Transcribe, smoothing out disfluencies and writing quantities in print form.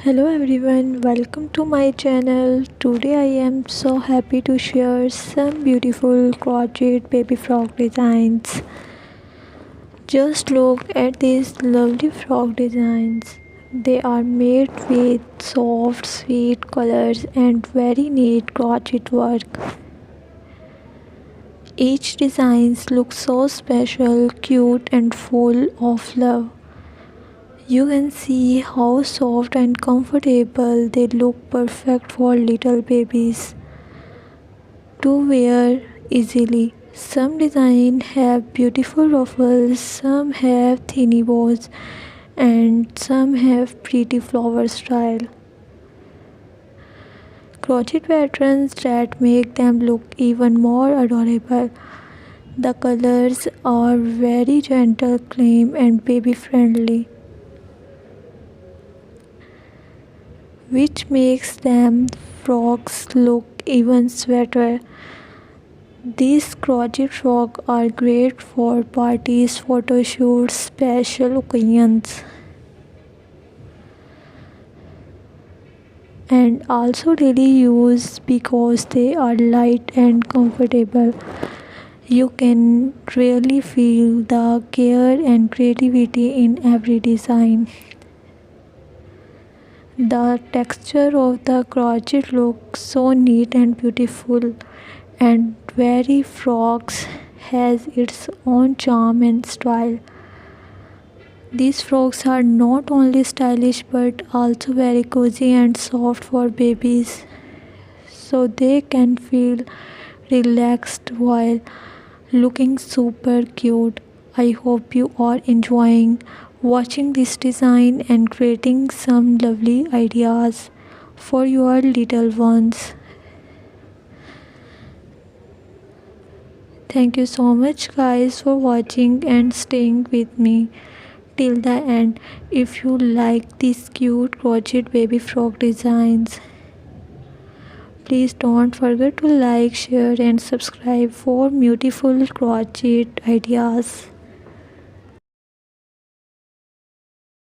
Hello everyone, welcome to my channel. Today I am so happy to share some beautiful crochet baby frog designs. Just look at these lovely frog designs. They are made with soft, sweet colors and very neat crochet work. Each design looks so special, cute and full of love. You can see how soft and comfortable they look, perfect for little babies to wear easily. Some designs have beautiful ruffles, some have tiny bows, and some have pretty flower style crochet patterns that make them look even more adorable. The colors are very gentle, clean, and baby friendly, which makes them frocks look even sweeter. These crochet frocks are great for parties, photo shoots, special occasions, and also daily use because they are light and comfortable. You can really feel the care and creativity in every design. The texture of the crochet looks so neat and beautiful, and very frocks has its own charm and style. These frocks are not only stylish but also very cozy and soft for babies, so they can feel relaxed while looking super cute. I hope you are enjoying watching this design and creating some lovely ideas for your little ones. Thank you so much guys for watching and staying with me till the end. If you like these cute crochet baby frog designs, please don't forget to like, share and subscribe for beautiful crochet ideas.